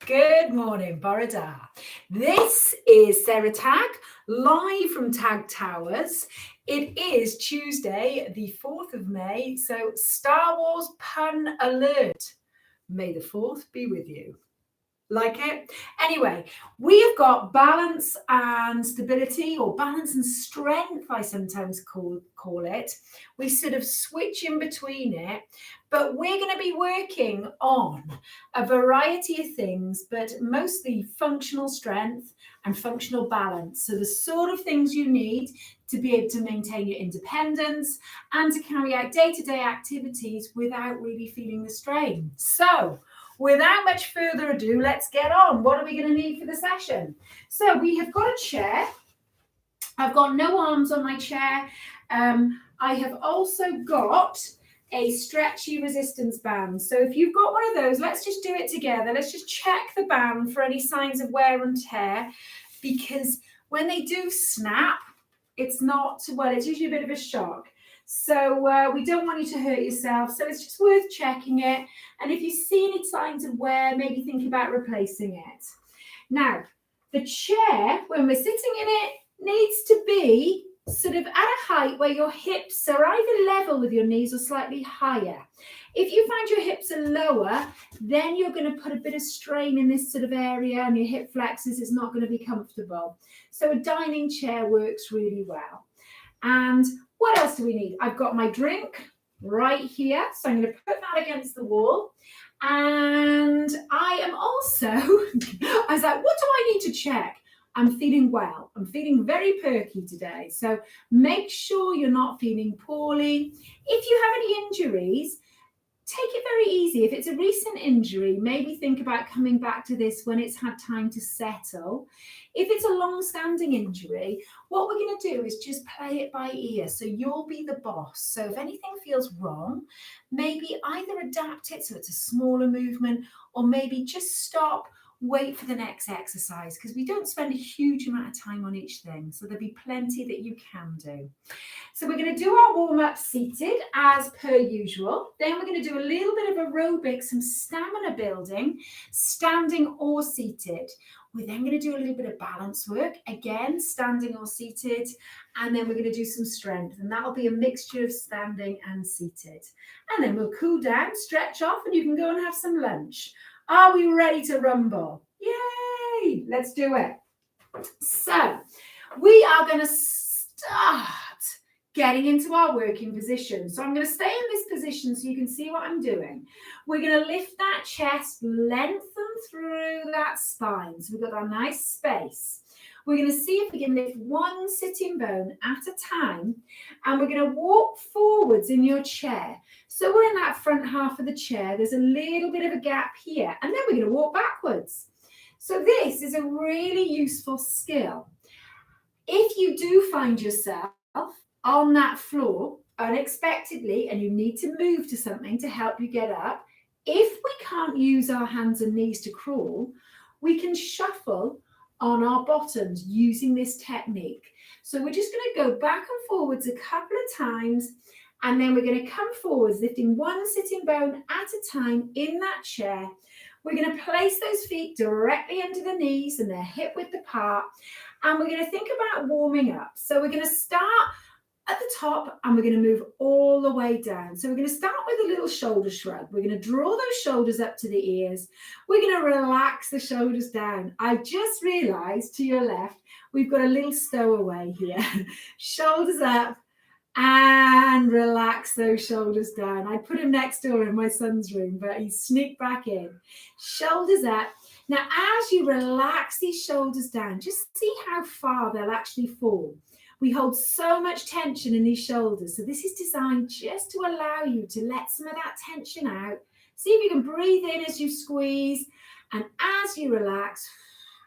Good morning, Borada. This is Sarah Tag, live from Tag Towers. It is Tuesday, the 4th of May, so Star Wars pun alert. May the 4th be with you. Like it? Anyway, we have got balance and stability, or balance and strength, I sometimes call it. We sort of switch in between it, but we're going to be working on a variety of things, but mostly functional strength and functional balance. So the sort of things you need to be able to maintain your independence and to carry out day-to-day activities without really feeling the strain. So without much further ado, let's get on. What are we going to need for the session? So we have got a chair. I've got no arms on my chair. I have also got a stretchy resistance band. So if you've got one of those, let's just do it together. Let's just check the band for any signs of wear and tear, because when they do snap, it's usually a bit of a shock. So we don't want you to hurt yourself. So it's just worth checking it. And if you see any signs of wear, maybe think about replacing it. Now, the chair, when we're sitting in it, needs to be sort of at a height where your hips are either level with your knees or slightly higher. If you find your hips are lower, then you're going to put a bit of strain in this sort of area and your hip flexors, it's not going to be comfortable. So a dining chair works really well. And what else do we need? I've got my drink right here. So I'm going to put that against the wall. And I am also, I was like, what do I need to check? I'm feeling well. I'm feeling very perky today. So make sure you're not feeling poorly. If you have any injuries, take it very easy. If it's a recent injury, maybe think about coming back to this when it's had time to settle. If it's a long-standing injury, what we're going to do is just play it by ear. So you'll be the boss. So if anything feels wrong, maybe either adapt it so it's a smaller movement, or maybe just stop, wait for the next exercise, because we don't spend a huge amount of time on each thing. So there'll be plenty that you can do. So we're going to do our warm-up seated as per usual. Then we're going to do a little bit of aerobics, some stamina building, standing or seated. We're then going to do a little bit of balance work, again, standing or seated. And then we're going to do some strength. And that'll be a mixture of standing and seated. And then we'll cool down, stretch off, and you can go and have some lunch. Are we ready to rumble? Yay! Let's do it. So we are going to start getting into our working position. So I'm going to stay in this position so you can see what I'm doing. We're going to lift that chest, lengthen through that spine. So we've got our nice space. We're going to see if we can lift one sitting bone at a time, and we're going to walk forwards in your chair. So we're in that front half of the chair. There's a little bit of a gap here, and then we're going to walk backwards. So this is a really useful skill. If you do find yourself on that floor unexpectedly and you need to move to something to help you get up, if we can't use our hands and knees to crawl, we can shuffle on our bottoms using this technique. So we're just going to go back and forwards a couple of times, and then we're going to come forwards, lifting one sitting bone at a time in that chair. We're going to place those feet directly under the knees and they're hip width apart. And we're going to think about warming up. So we're going to start at the top and we're going to move all the way down. So we're going to start with a little shoulder shrug. We're going to draw those shoulders up to the ears. We're going to relax the shoulders down. I just realized to your left, we've got a little stowaway here. Shoulders up and relax those shoulders down. I put him next door in my son's room, but he sneaked back in. Shoulders up. Now, as you relax these shoulders down, just see how far they'll actually fall. We hold so much tension in these shoulders. So this is designed just to allow you to let some of that tension out. See if you can breathe in as you squeeze. And as you relax,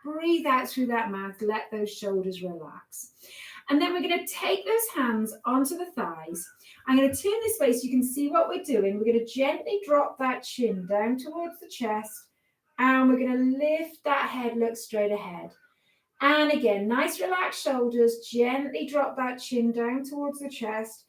breathe out through that mouth. Let those shoulders relax. And then we're going to take those hands onto the thighs. I'm going to turn this way so you can see what we're doing. We're going to gently drop that chin down towards the chest. And we're going to lift that head, look straight ahead. And again, nice relaxed shoulders. Gently drop that chin down towards the chest.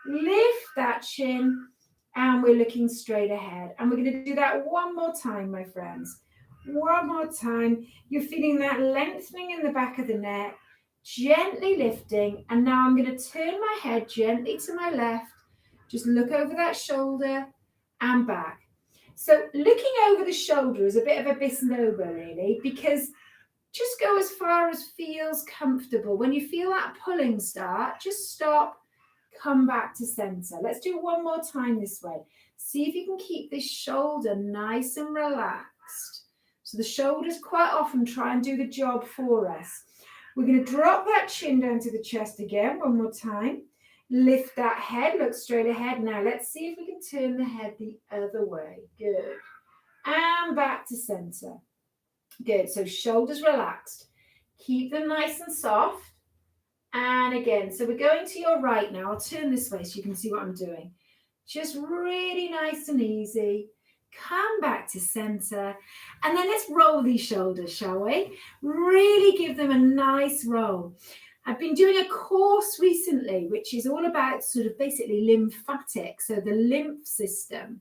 Lift that chin. And we're looking straight ahead. And we're going to do that one more time, my friends. One more time. You're feeling that lengthening in the back of the neck, gently lifting. And now I'm going to turn my head gently to my left. Just look over that shoulder and back. So looking over the shoulder is a bit of a bisnober, really, because just go as far as feels comfortable. When you feel that pulling start, just stop, come back to center. Let's do one more time this way. See if you can keep this shoulder nice and relaxed. So the shoulders quite often try and do the job for us. We're going to drop that chin down to the chest again, one more time. Lift that head, look straight ahead. Now let's see if we can turn the head the other way. Good. And back to center. Good. So shoulders relaxed. Keep them nice and soft. And again, so we're going to your right now. I'll turn this way so you can see what I'm doing. Just really nice and easy. Come back to center. And then let's roll these shoulders, shall we? Really give them a nice roll. I've been doing a course recently, which is all about sort of basically lymphatic, so the lymph system.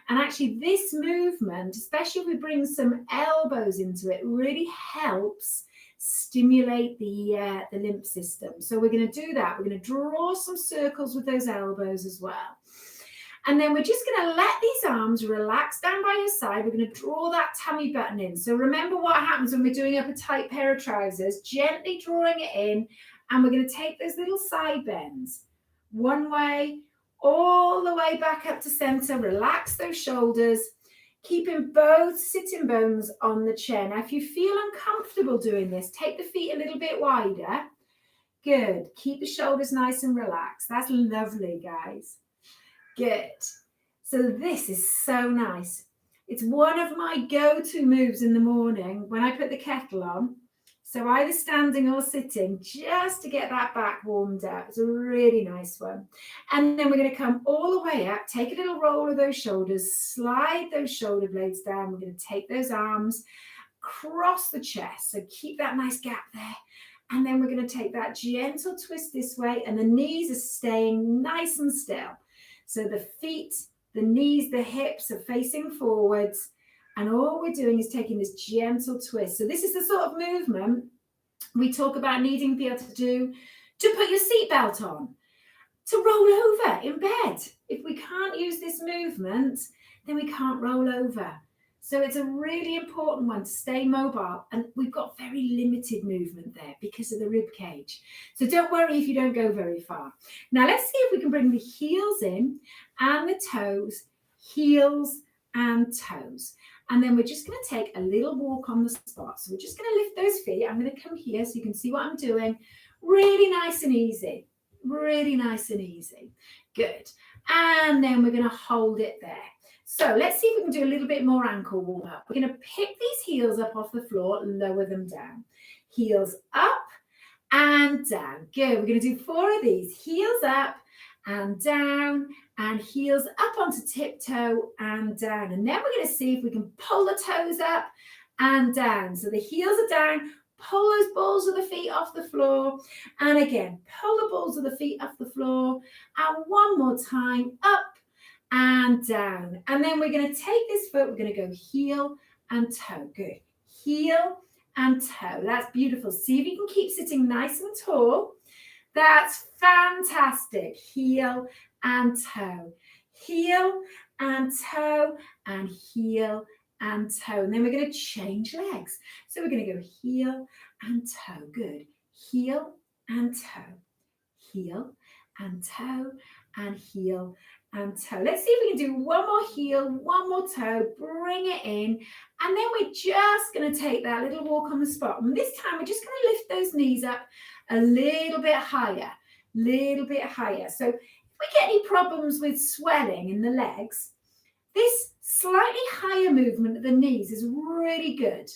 And actually this movement, especially if we bring some elbows into it, really helps stimulate the lymph system. So we're going to do that. We're going to draw some circles with those elbows as well. And then we're just going to let these arms relax down by your side. We're going to draw that tummy button in. So remember what happens when we're doing up a tight pair of trousers, gently drawing it in. And we're going to take those little side bends one way, all the way back up to center. Relax those shoulders, keeping both sitting bones on the chair. Now, if you feel uncomfortable doing this, take the feet a little bit wider. Good. Keep the shoulders nice and relaxed. That's lovely, guys. Good. So this is so nice. It's one of my go-to moves in the morning when I put the kettle on. So either standing or sitting, just to get that back warmed up. It's a really nice one. And then we're going to come all the way up, take a little roll of those shoulders, slide those shoulder blades down. We're going to take those arms, cross the chest. So keep that nice gap there. And then we're going to take that gentle twist this way, and the knees are staying nice and still. So the feet, the knees, the hips are facing forwards. And all we're doing is taking this gentle twist. So this is the sort of movement we talk about needing to be able to do to put your seatbelt on, to roll over in bed. If we can't use this movement, then we can't roll over. So it's a really important one to stay mobile. And we've got very limited movement there because of the rib cage. So don't worry if you don't go very far. Now let's see if we can bring the heels in and the toes, heels and toes. And then we're just going to take a little walk on the spot. So we're just going to lift those feet. I'm going to come here so you can see what I'm doing. Really nice and easy. Really nice and easy. Good. And then we're going to hold it there. So let's see if we can do a little bit more ankle warm up. We're going to pick these heels up off the floor, lower them down. Heels up and down. Good. We're going to do 4 of these. Heels up and down, and heels up onto tiptoe and down. And then we're going to see if we can pull the toes up and down. So the heels are down, pull those balls of the feet off the floor. And again, pull the balls of the feet off the floor. And one more time, up and down. And then we're going to take this foot, we're going to go heel and toe. Good. Heel and toe. That's beautiful. See if you can keep sitting nice and tall. That's fantastic. Heel and toe. Heel and toe and heel and toe. And then we're going to change legs. So we're going to go heel and toe. Good. Heel and toe. Heel and toe and heel and toe. Let's see if we can do one more heel, one more toe, bring it in. And then we're just going to take that little walk on the spot. And this time we're just going to lift those knees up a little bit higher, little bit higher. So if we get any problems with swelling in the legs, this slightly higher movement of the knees is really good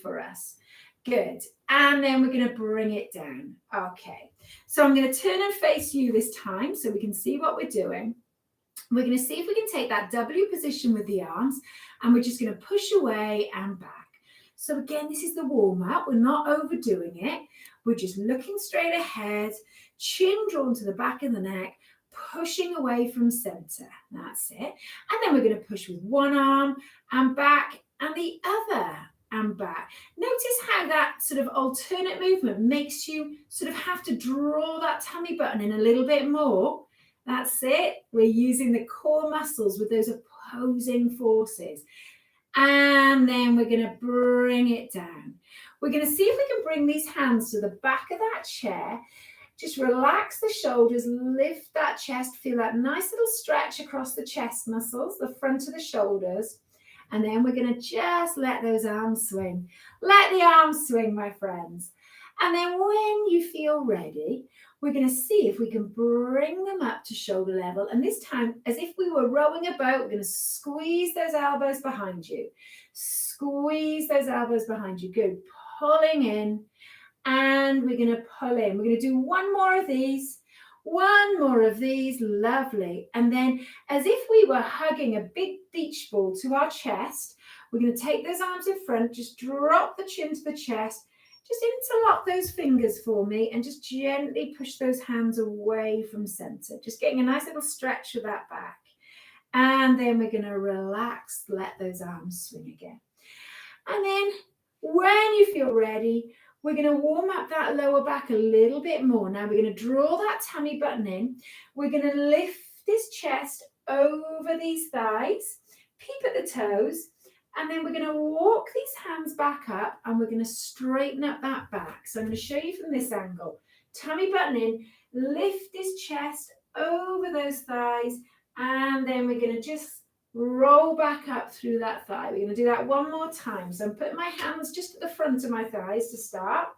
for us. Good. And then we're going to bring it down. Okay. So I'm going to turn and face you this time so we can see what we're doing. We're going to see if we can take that W position with the arms, and we're just going to push away and back. So again, this is the warm-up. We're not overdoing it. We're just looking straight ahead, chin drawn to the back of the neck, pushing away from center. That's it. And then we're going to push with one arm and back and the other and back. Notice how that sort of alternate movement makes you sort of have to draw that tummy button in a little bit more. That's it. We're using the core muscles with those opposing forces. And then we're going to bring it down. We're going to see if we can bring these hands to the back of that chair. Just relax the shoulders, lift that chest, feel that nice little stretch across the chest muscles, the front of the shoulders. And then we're going to just let those arms swing. Let the arms swing, my friends. And then when you feel ready, we're going to see if we can bring them up to shoulder level. And this time, as if we were rowing a boat, we're going to squeeze those elbows behind you. Squeeze those elbows behind you. Good. Pulling in. And we're going to pull in. We're going to do one more of these. One more of these. Lovely. And then as if we were hugging a big beach ball to our chest, we're going to take those arms in front. Just drop the chin to the chest. Just interlock those fingers for me and just gently push those hands away from center. Just getting a nice little stretch of that back. And then we're going to relax, let those arms swing again. And then when you feel ready, we're going to warm up that lower back a little bit more. Now we're going to draw that tummy button in. We're going to lift this chest over these thighs, peep at the toes. And then we're going to walk these hands back up and we're going to straighten up that back. So I'm going to show you from this angle. Tummy button in, lift this chest over those thighs, and then we're going to just roll back up through that thigh. We're going to do that one more time. So I'm putting my hands just at the front of my thighs to start,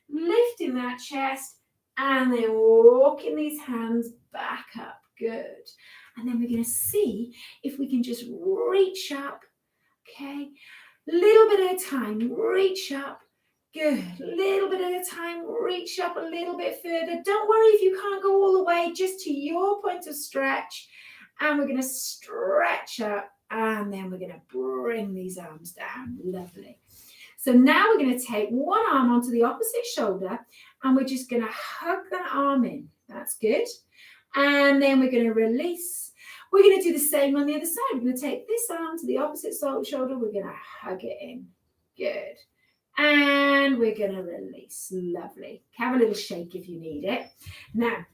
lifting that chest, and then walking these hands back up. Good. And then we're going to see if we can just reach up. Okay, little bit at a time, reach up. Good, little bit at a time, reach up a little bit further. Don't worry if you can't go all the way, just to your point of stretch. And we're going to stretch up and then we're going to bring these arms down. Lovely. So now we're going to take one arm onto the opposite shoulder and we're just going to hug that arm in. That's good. And then we're going to release. We're going to do the same on the other side. We're going to take this arm to the opposite shoulder. We're going to hug it in. Good. And we're going to release. Lovely. Have a little shake if you need it. Now,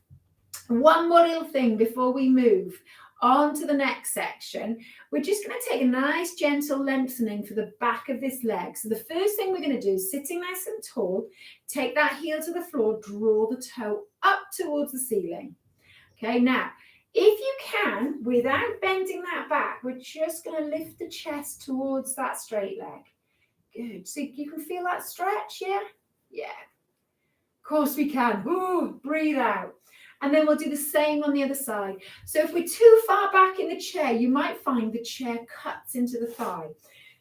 one more little thing before we move on to the next section. We're just going to take a nice gentle lengthening for the back of this leg. So the first thing we're going to do is sitting nice and tall, take that heel to the floor, draw the toe up towards the ceiling. Okay, now, if you can, without bending that back, we're just going to lift the chest towards that straight leg. Good. So you can feel that stretch, yeah? Yeah. Of course we can. Ooh, breathe out. And then we'll do the same on the other side. So if we're too far back in the chair, you might find the chair cuts into the thigh.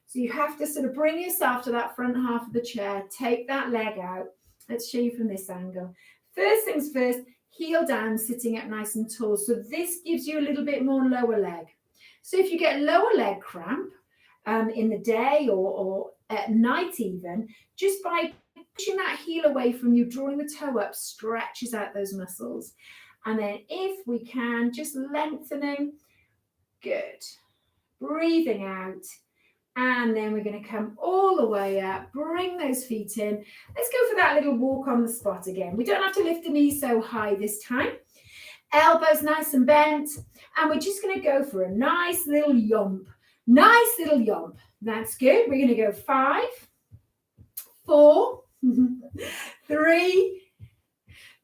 So you have to sort of bring yourself to that front half of the chair, take that leg out. Let's show you from this angle. First things first, heel down, sitting up nice and tall. So this gives you a little bit more lower leg. So if you get lower leg cramp in the day or at night even, just by pushing that heel away from you, drawing the toe up, stretches out those muscles. And then if we can, just lengthening. Good. Breathing out. And then we're going to come all the way up, bring those feet in. Let's go for that little walk on the spot again. We don't have to lift the knees so high this time. Elbows nice and bent. And we're just going to go for a nice little yomp. Nice little yomp. That's good. We're going to go 5, 4, 3,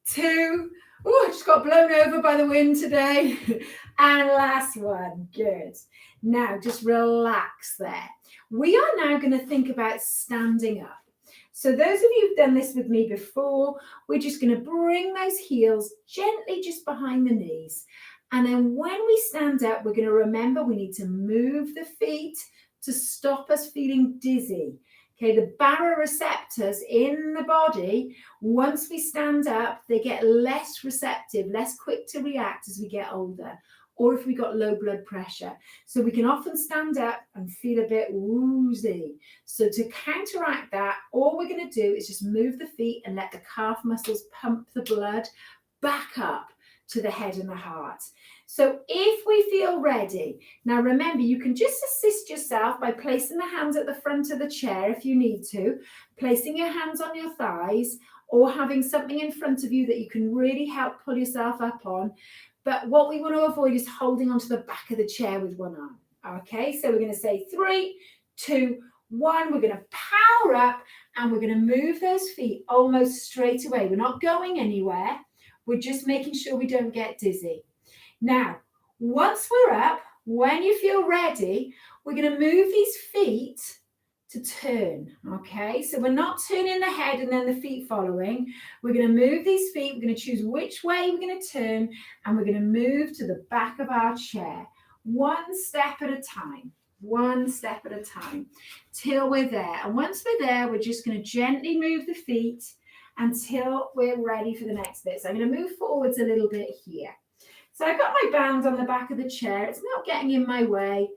2. Oh, I just got blown over by the wind today. And last one. Good. Now just relax there. We are now going to think about standing up. So those of you who've done this with me before, we're just going to bring those heels gently just behind the knees. And then when we stand up, we're going to remember we need to move the feet to stop us feeling dizzy. Okay, the baroreceptors in the body, once we stand up, they get less receptive, less quick to react as we get older, or if we got low blood pressure. So we can often stand up and feel a bit woozy. So to counteract that, all we're going to do is just move the feet and let the calf muscles pump the blood back up to the head and the heart. So if we feel ready, now remember, you can just assist yourself by placing the hands at the front of the chair if you need to, placing your hands on your thighs, or having something in front of you that you can really help pull yourself up on. But what we want to avoid is holding onto the back of the chair with one arm. Okay, so we're going to say 3, 2, 1. We're going to power up and we're going to move those feet almost straight away. We're not going anywhere. We're just making sure we don't get dizzy. Now, once we're up, when you feel ready, we're going to move these feet to turn, okay? So we're not turning the head and then the feet following. We're going to move these feet. We're going to choose which way we're going to turn, and we're going to move to the back of our chair, one step at a time. One step at a time till we're there. And once we're there, we're just going to gently move the feet until we're ready for the next bit. So I'm going to move forwards a little bit here. So I've got my band on the back of the chair. It's not getting in my way.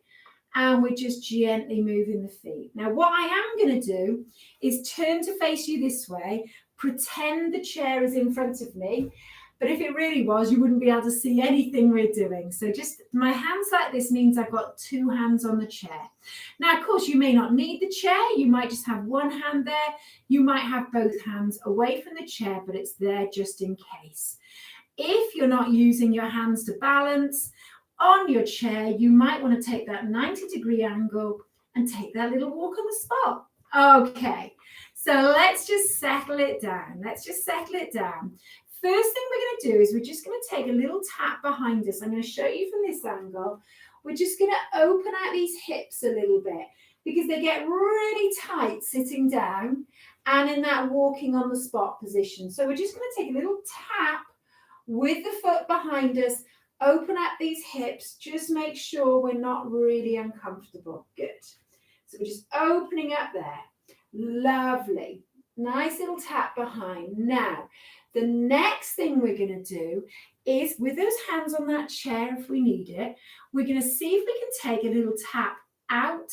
And we're just gently moving the feet. Now, what I am going to do is turn to face you this way, pretend the chair is in front of me. But if it really was, you wouldn't be able to see anything we're doing. So just my hands like this means I've got 2 hands on the chair. Now, of course, you may not need the chair. You might just have one hand there. You might have both hands away from the chair, but it's there just in case. If you're not using your hands to balance on your chair, you might want to take that 90-degree angle and take that little walk on the spot. Okay, so let's just settle it down. Let's just settle it down. First thing we're going to do is we're just going to take a little tap behind us. I'm going to show you from this angle. We're just going to open out these hips a little bit because they get really tight sitting down and in that walking on the spot position. So we're just going to take a little tap with the foot behind us, open up these hips, just make sure we're not really uncomfortable. Good. So we're just opening up there. Lovely. Nice little tap behind. Now, the next thing we're going to do is with those hands on that chair, if we need it, we're going to see if we can take a little tap out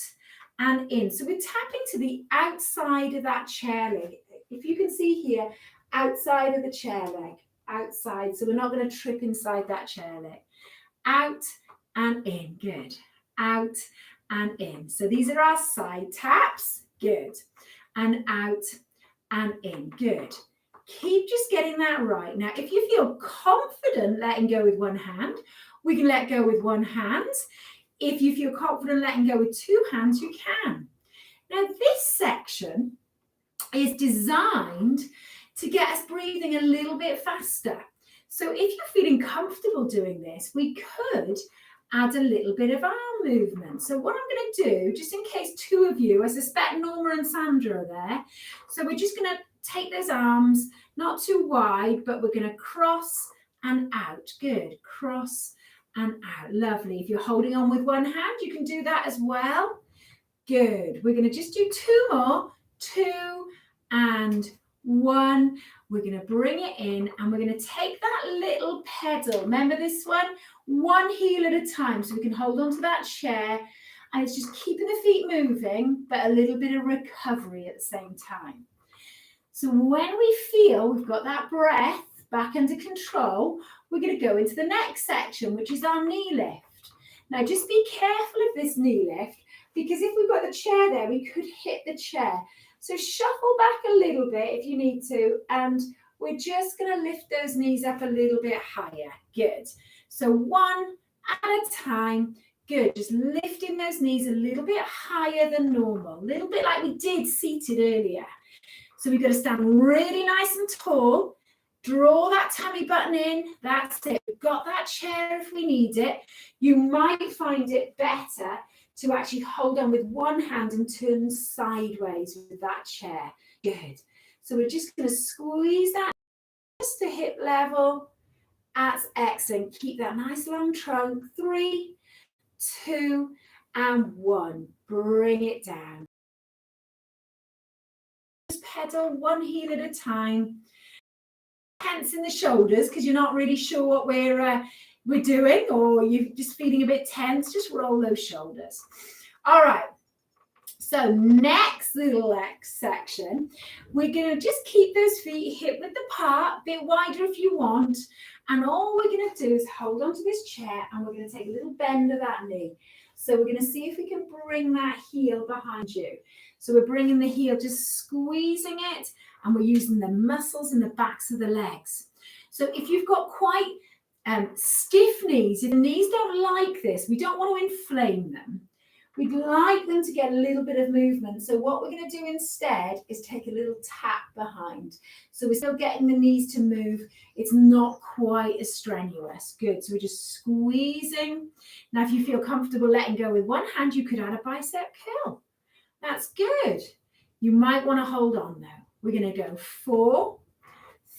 and in. So we're tapping to the outside of that chair leg. If you can see here, outside of the chair leg. Outside, so we're not going to trip inside that chair leg. Out and in. Good. Out and in. So these are our side taps. Good. And out and in. Good. Keep just getting that right. Now, if you feel confident letting go with one hand, we can let go with one hand. If you feel confident letting go with 2 hands, you can. Now, this section is designed to get us breathing a little bit faster. So if you're feeling comfortable doing this, we could add a little bit of arm movement. So what I'm going to do, just in case 2 of you, I suspect Norma and Sandra are there. So we're just going to take those arms, not too wide, but we're going to cross and out. Good. Cross and out. Lovely. If you're holding on with one hand, you can do that as well. Good. We're going to just do 2 more. 2 and 1. We're going to bring it in and we're going to take that little pedal. Remember this one heel at a time, so we can hold on to that chair, and it's just keeping the feet moving, but a little bit of recovery at the same time. So when we feel we've got that breath back under control, we're going to go into the next section, which is our knee lift. Now, just be careful of this knee lift, because if we've got the chair there, we could hit the chair. So shuffle back a little bit if you need to, and we're just going to lift those knees up a little bit higher. Good. So 1 at a time. Good. Just lifting those knees a little bit higher than normal, a little bit like we did seated earlier. So we've got to stand really nice and tall. Draw that tummy button in. That's it. We've got that chair if we need it. You might find it better to actually hold on with one hand and turn sideways with that chair. Good. So we're just going to squeeze that just to hip level. That's excellent. Keep that nice long trunk. 3, 2, and 1. Bring it down. Just pedal one heel at a time. Tense in the shoulders because you're not really sure what we're doing, or you're just feeling a bit tense. Just roll those shoulders. All right. So next little section, we're going to just keep those feet hip width apart, a bit wider if you want, And all we're going to do is hold onto this chair and we're going to take a little bend of that knee. So we're going to see if we can bring that heel behind you. So we're bringing the heel, just squeezing it, and we're using the muscles in the backs of the legs. So if you've got quite stiff knees, if the knees don't like this, we don't want to inflame them. We'd like them to get a little bit of movement. So what we're going to do instead is take a little tap behind. So we're still getting the knees to move. It's not quite as strenuous. Good. So we're just squeezing. Now, if you feel comfortable letting go with one hand, you could add a bicep curl. That's good. You might want to hold on though. We're going to go 4,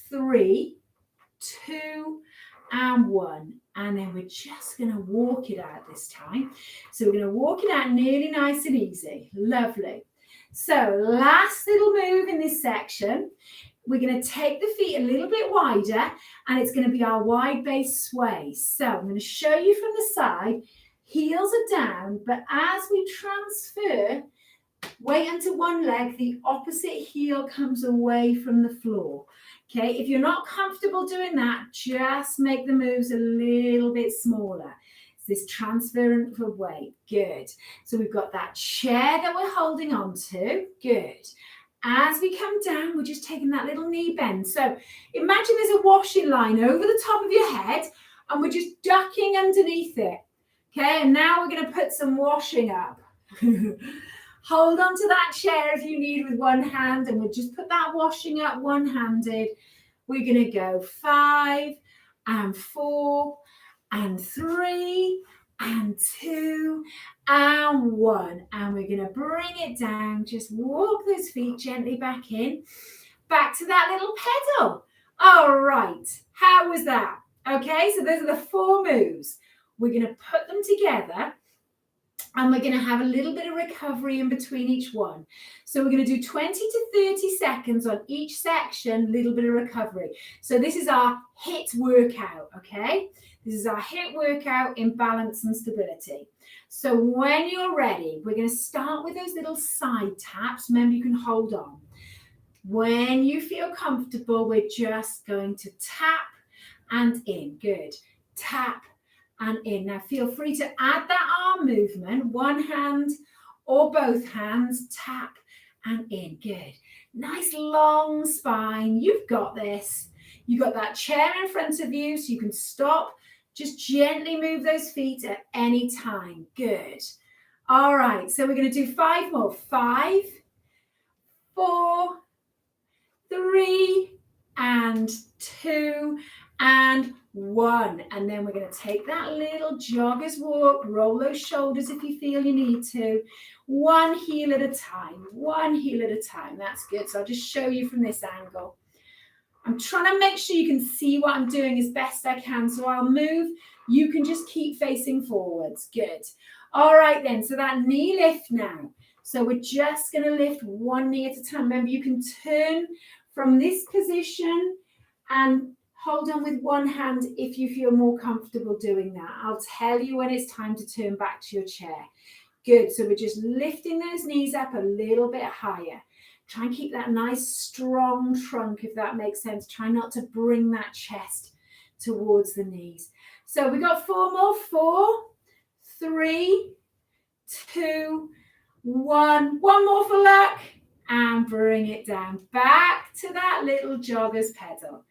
3, 2, and 1. And then we're just going to walk it out this time. So we're going to walk it out nearly nice and easy. Lovely. So last little move in this section. We're going to take the feet a little bit wider, and it's going to be our wide base sway. So I'm going to show you from the side. Heels are down, but as we transfer weight onto one leg, the opposite heel comes away from the floor. Okay, if you're not comfortable doing that, just make the moves a little bit smaller. It's this transference of weight. Good. So we've got that chair that we're holding on to. Good. As we come down, we're just taking that little knee bend. So imagine there's a washing line over the top of your head, and we're just ducking underneath it. Okay, and now we're going to put some washing up. Hold on to that chair if you need with one hand, and we'll just put that washing up one-handed. We're going to go 5 and 4 and 3 and 2 and 1. And we're going to bring it down. Just walk those feet gently back in. Back to that little pedal. All right. How was that? Okay, so those are the 4 moves. We're going to put them together. And we're going to have a little bit of recovery in between each one. So we're going to do 20 to 30 seconds on each section, little bit of recovery. So this is our HIIT workout, okay? This is our HIIT workout in balance and stability. So when you're ready, we're going to start with those little side taps. Remember, you can hold on. When you feel comfortable, we're just going to tap and in. Good. Tap and in. Now feel free to add that arm movement, one hand or both hands, tap and in. Good. Nice long spine. You've got this. You've got that chair in front of you, so you can stop. Just gently move those feet at any time. Good. All right, so we're going to do 5 more. 5, 4, 3, and 2, and 1. And then we're going to take that little jogger's walk, roll those shoulders if you feel you need to. One heel at a time, one heel at a time. That's good. So I'll just show you from this angle. I'm trying to make sure you can see what I'm doing as best I can. So I'll move. You can just keep facing forwards. Good. All right then. So that knee lift now. So we're just going to lift one knee at a time. Remember, you can turn from this position and hold on with one hand if you feel more comfortable doing that. I'll tell you when it's time to turn back to your chair. Good. So we're just lifting those knees up a little bit higher. Try and keep that nice strong trunk, if that makes sense. Try not to bring that chest towards the knees. So we got 4 more. 4, 3, 2, 1. One more for luck. And bring it down. Back to that little jogger's pedal.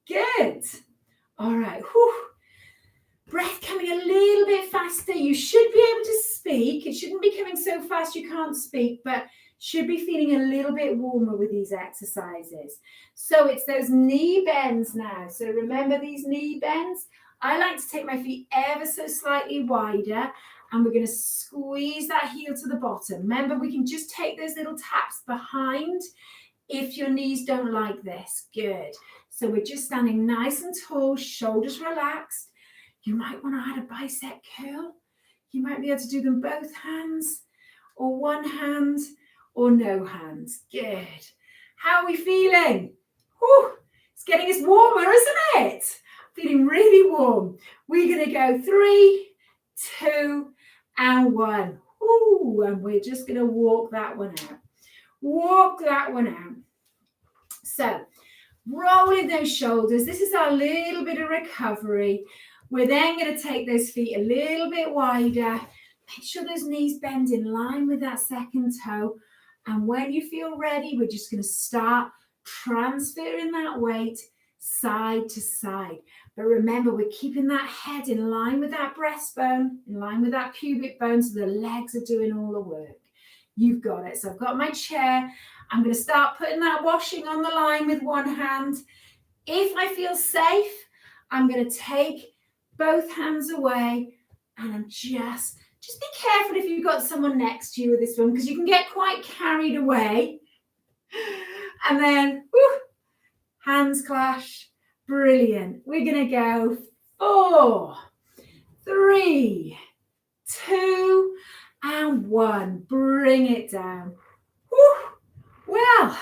Good. All right. Whew. Breath coming a little bit faster. You should be able to speak. It shouldn't be coming so fast you can't speak, but should be feeling a little bit warmer with these exercises. So it's those knee bends now. So remember these knee bends? I like to take my feet ever so slightly wider, and we're going to squeeze that heel to the bottom. Remember, we can just take those little taps behind if your knees don't like this. Good. So we're just standing nice and tall, shoulders relaxed. You might want to add a bicep curl. You might be able to do them both hands, or one hand, or no hands. Good. How are we feeling? Whew, it's getting us warmer, isn't it? Feeling really warm. We're going to go 3, 2, and 1. Ooh, and we're just going to walk that one out. Walk that one out. So rolling those shoulders. This is our little bit of recovery. We're then going to take those feet a little bit wider. Make sure those knees bend in line with that second toe. And when you feel ready, we're just going to start transferring that weight side to side. But remember, we're keeping that head in line with that breastbone, in line with that pubic bone, so the legs are doing all the work. You've got it. So I've got my chair. I'm going to start putting that washing on the line with one hand. If I feel safe, I'm going to take both hands away, and I'm just be careful if you've got someone next to you with this one, because you can get quite carried away. And then, hands clash. Brilliant. We're going to go 4, 3, 2, and 1. Bring it down. Well,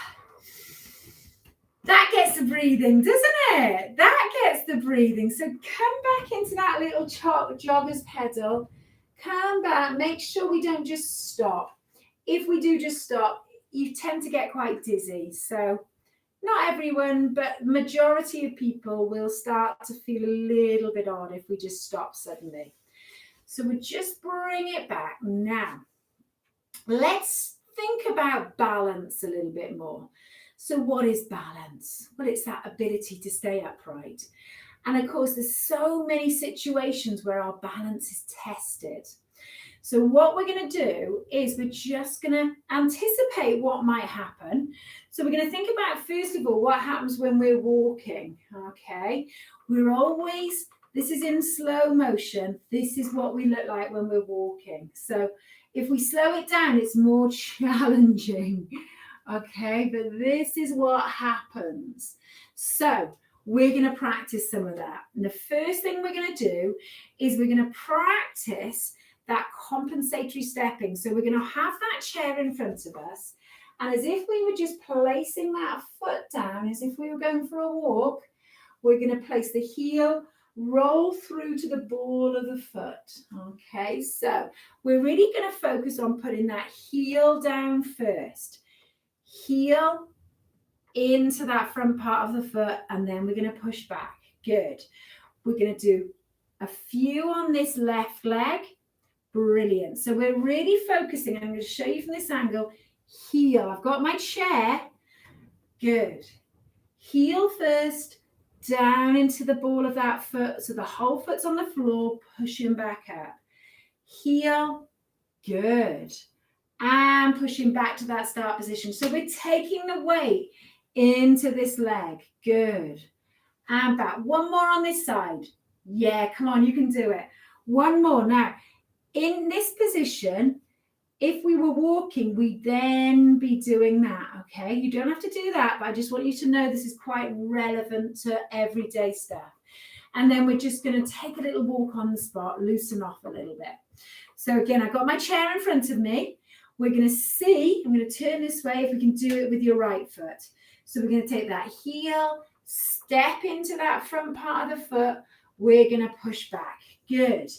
that gets the breathing, doesn't it? That gets the breathing. So come back into that little jogger's pedal. Come back. Make sure we don't just stop. If we do just stop, you tend to get quite dizzy. So not everyone, but majority of people will start to feel a little bit odd if we just stop suddenly. So we just bring it back. Now, let's think about balance a little bit more. So what is balance? Well, it's that ability to stay upright. And of course, there's so many situations where our balance is tested. So what we're going to do is we're just going to anticipate what might happen. So we're going to think about, first of all, what happens when we're walking, okay? This is in slow motion. This is what we look like when we're walking. So if we slow it down, it's more challenging, okay? But this is what happens. So we're going to practice some of that. And the first thing we're going to do is we're going to practice that compensatory stepping. So we're going to have that chair in front of us. And as if we were just placing that foot down, as if we were going for a walk, we're going to place the heel, roll through to the ball of the foot. Okay, so we're really going to focus on putting that heel down first. Heel into that front part of the foot, and then we're going to push back. Good. We're going to do a few on this left leg. Brilliant. So we're really focusing. I'm going to show you from this angle. Heel. I've got my chair. Good. Heel first, down into the ball of that foot. So the whole foot's on the floor, pushing back up. Heel. Good. And pushing back to that start position. So we're taking the weight into this leg. Good. And back. One more on this side. Yeah, come on, you can do it. One more. Now, in this position, if we were walking, we'd then be doing that, okay? You don't have to do that, but I just want you to know this is quite relevant to everyday stuff. And then we're just going to take a little walk on the spot, loosen off a little bit. So again, I've got my chair in front of me. We're going to see, I'm going to turn this way if we can do it with your right foot. So we're going to take that heel, step into that front part of the foot. We're going to push back. Good.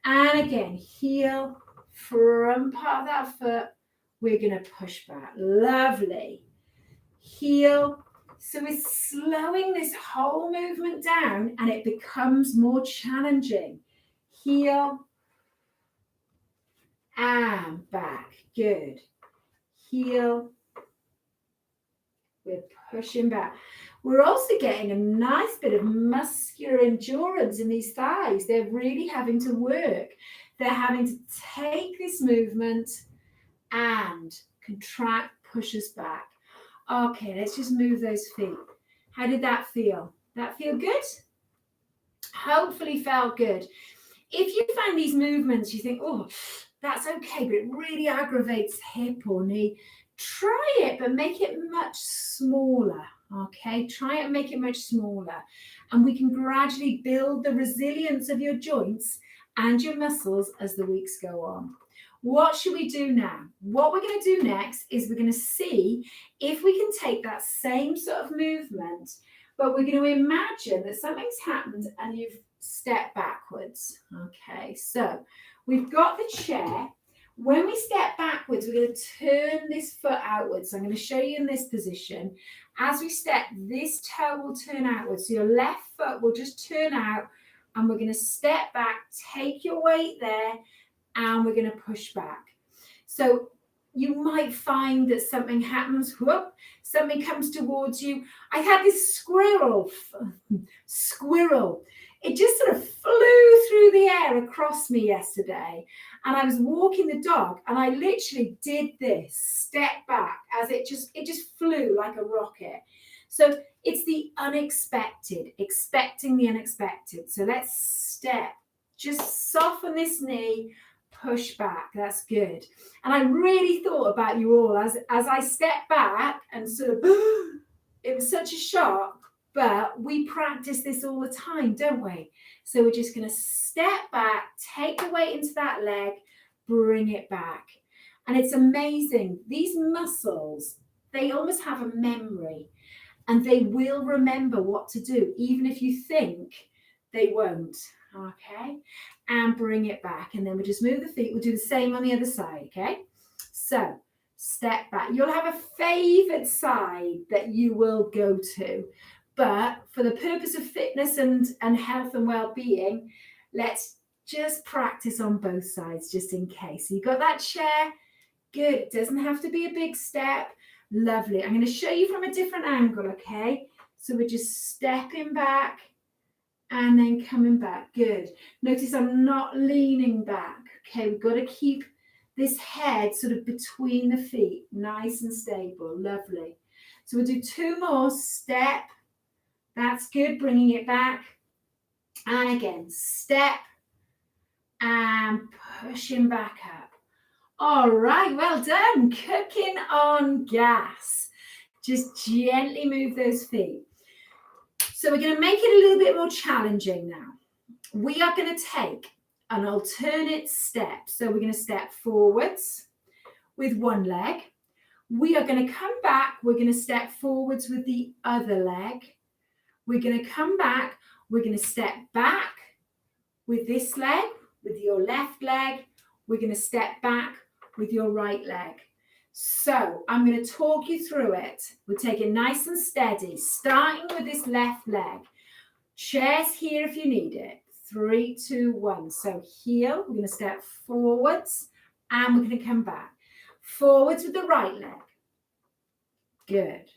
And again, heel, front part of that foot, we're going to push back. Lovely. Heel. So we're slowing this whole movement down and it becomes more challenging. Heel and back. Good. Heel. We're pushing back. We're also getting a nice bit of muscular endurance in these thighs. They're really having to work. They're having to take this movement and contract, push us back. Okay, let's just move those feet. How did that feel? That feel good? Hopefully felt good. If you find these movements, you think, oh, that's okay, but it really aggravates hip or knee, try it, but make it much smaller, okay? Try it and make it much smaller. And we can gradually build the resilience of your joints and your muscles as the weeks go on. What should we do now? What we're going to do next is we're going to see if we can take that same sort of movement, but we're going to imagine that something's happened and you've stepped backwards, okay? So we've got the chair. When we step backwards, we're going to turn this foot outwards. So I'm going to show you in this position. As we step, this toe will turn outwards. So your left foot will just turn out, and we're going to step back, take your weight there, and we're going to push back. So you might find that something happens, whoop, something comes towards you. I had this squirrel. It just sort of flew through the air across me yesterday. And I was walking the dog, and I literally did this, step back, as it just flew like a rocket. So it's the unexpected, expecting the unexpected. So let's step, just soften this knee, push back. That's good. And I really thought about you all as I stepped back and sort of, it was such a shock, but we practice this all the time, don't we? So we're just going to step back, take the weight into that leg, bring it back. And it's amazing. These muscles, they almost have a memory, and they will remember what to do, even if you think they won't. Okay, and bring it back. And then we'll just move the feet. We'll do the same on the other side, okay? So step back. You'll have a favored side that you will go to. But for the purpose of fitness and health and well-being, let's just practice on both sides just in case. So you got that chair? Good. It doesn't have to be a big step. Lovely. I'm going to show you from a different angle, okay? So we're just stepping back and then coming back. Good. Notice I'm not leaning back. Okay, we've got to keep this head sort of between the feet, nice and stable. Lovely. So we'll do 2 more. Step. That's good. Bringing it back. And again, step and pushing back up. All right, well done. Cooking on gas. Just gently move those feet. So we're going to make it a little bit more challenging now. We are going to take an alternate step. So we're going to step forwards with one leg. We are going to come back. We're going to step forwards with the other leg. We're going to come back. We're going to step back with this leg, with your left leg. We're going to step back with your right leg. So I'm going to talk you through it. We'll take it nice and steady, starting with this left leg. Chairs here if you need it. 3, 2, 1. So heel, we're going to step forwards and we're going to come back. Forwards with the right leg. Good.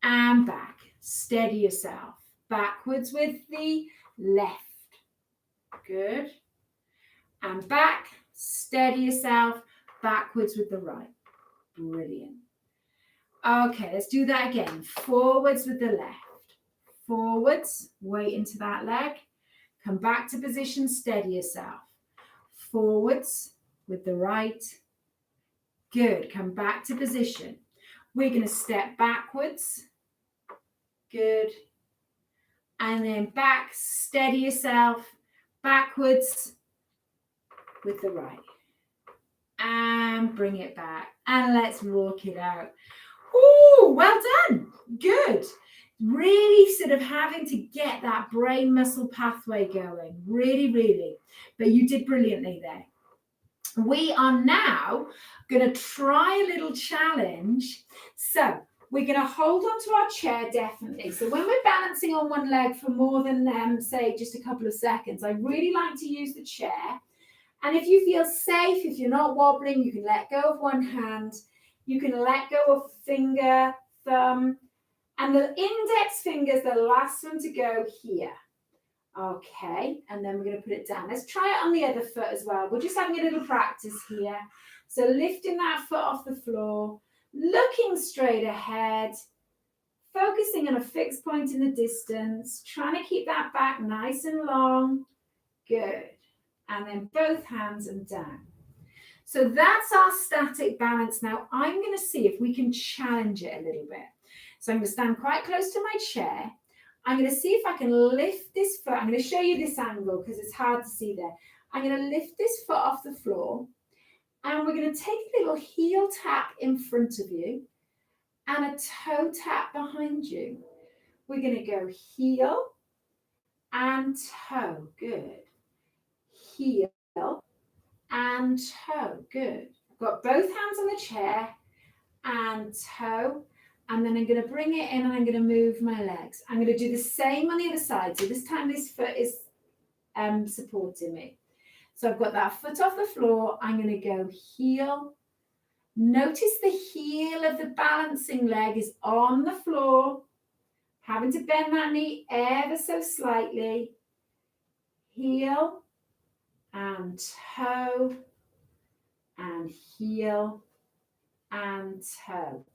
And back. Steady yourself. Backwards with the left. Good. And back. Steady yourself. Backwards with the right. Brilliant. Okay, let's do that again. Forwards with the left. Forwards, weight into that leg. Come back to position, steady yourself. Forwards with the right. Good, come back to position. We're going to step backwards. Good. And then back, steady yourself. Backwards with the right. And bring it back. And let's walk it out. Ooh, well done. Good. Really sort of having to get that brain muscle pathway going. Really, really. But you did brilliantly there. We are now going to try a little challenge. So we're going to hold on to our chair, definitely. So when we're balancing on one leg for more than, say, just a couple of seconds, I really like to use the chair. And if you feel safe, if you're not wobbling, you can let go of one hand. You can let go of finger, thumb, and the index finger is the last one to go here. Okay, and then we're going to put it down. Let's try it on the other foot as well. We're just having a little practice here. So lifting that foot off the floor, looking straight ahead, focusing on a fixed point in the distance, trying to keep that back nice and long. Good. And then both hands and down. So that's our static balance. Now I'm going to see if we can challenge it a little bit. So I'm going to stand quite close to my chair. I'm going to see if I can lift this foot. I'm going to show you this angle because it's hard to see there. I'm going to lift this foot off the floor and we're going to take a little heel tap in front of you and a toe tap behind you. We're going to go heel and toe. Good. Heel and toe. Good. I've got both hands on the chair and toe. And then I'm going to bring it in and I'm going to move my legs. I'm going to do the same on the other side. So this time this foot is supporting me. So I've got that foot off the floor. I'm going to go heel. Notice the heel of the balancing leg is on the floor. Having to bend that knee ever so slightly. Heel and toe and heel and toe.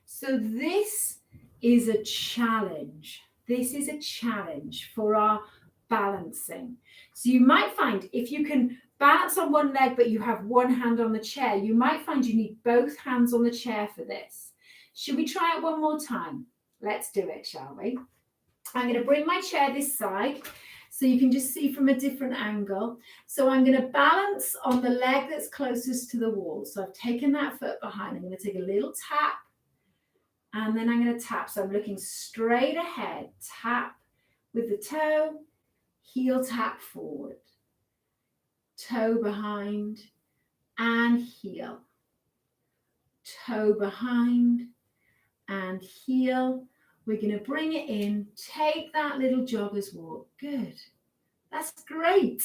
So this is a challenge. This is a challenge for our balancing. So you might find if you can balance on one leg, but you have one hand on the chair, you might find you need both hands on the chair for this. Should we try it one more time? Let's do it, shall we? I'm going to bring my chair this side so you can just see from a different angle. So I'm going to balance on the leg that's closest to the wall. So I've taken that foot behind. I'm going to take a little tap and then I'm going to tap. So I'm looking straight ahead. Tap with the toe, heel tap forward, toe behind and heel, toe behind and heel. We're going to bring it in, take that little jogger's walk. Good. That's great.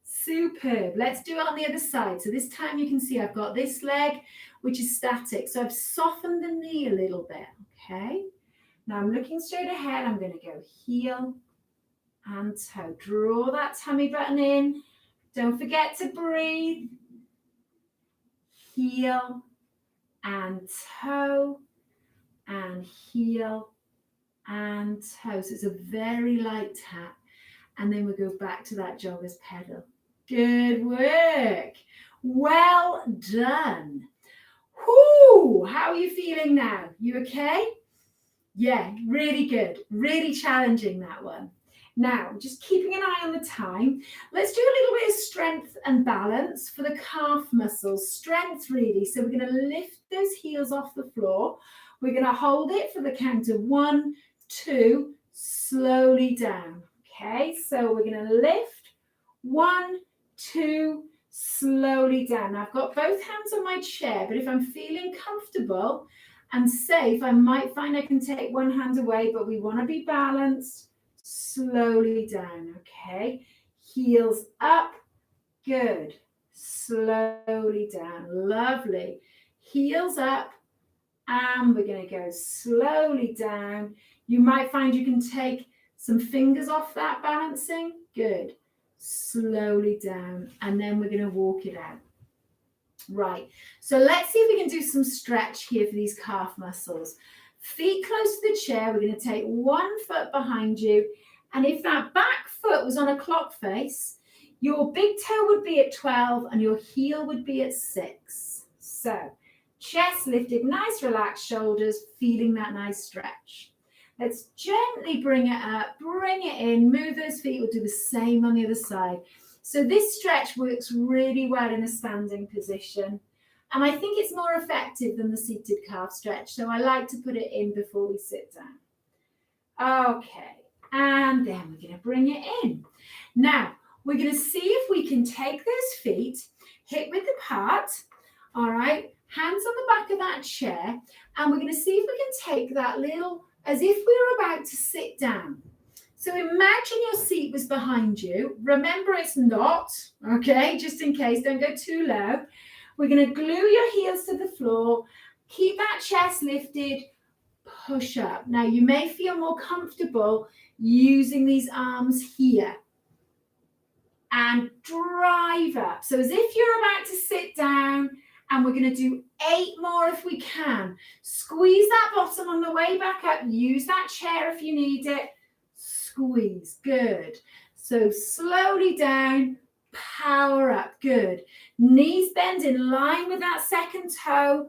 Superb. Let's do it on the other side. So this time you can see I've got this leg, which is static. So I've softened the knee a little bit. Okay. Now I'm looking straight ahead. I'm going to go heel and toe. Draw that tummy button in. Don't forget to breathe. Heel and toe and heel and toe. So it's a very light tap. And then we'll go back to that jogger's pedal. Good work. Well done. Whoo, how are you feeling now? You okay? Yeah, really good. Really challenging, that one. Now, just keeping an eye on the time, let's do a little bit of strength and balance for the calf muscles. Strength, really. So we're going to lift those heels off the floor. We're going to hold it for the count of 1, 2, slowly down. Okay, so we're going to lift 1, 2, slowly down. Now I've got both hands on my chair, but if I'm feeling comfortable and safe, I might find I can take one hand away, but we want to be balanced. Slowly down, okay? Heels up, good. Slowly down, lovely. Heels up, and we're going to go slowly down. You might find you can take some fingers off that balancing. Good. Slowly down. And then we're going to walk it out. Right. So let's see if we can do some stretch here for these calf muscles. Feet close to the chair. We're going to take one foot behind you. And if that back foot was on a clock face, your big toe would be at 12 and your heel would be at 6. So chest lifted, nice relaxed shoulders, feeling that nice stretch. Let's gently bring it up, bring it in, move those feet. We'll do the same on the other side. So this stretch works really well in a standing position. And I think it's more effective than the seated calf stretch. So I like to put it in before we sit down. Okay, and then we're going to bring it in. Now, we're going to see if we can take those feet, hip width apart, all right, hands on the back of that chair, and we're going to see if we can take that little, as if we were about to sit down. So imagine your seat was behind you. Remember, it's not, okay, just in case, don't go too low. We're going to glue your heels to the floor, keep that chest lifted, push up. Now, you may feel more comfortable using these arms here and drive up. So as if you're about to sit down, and we're going to do 8 more if we can. Squeeze that bottom on the way back up. Use that chair if you need it. Squeeze. Good. So slowly down, power up. Good. Knees bend in line with that second toe.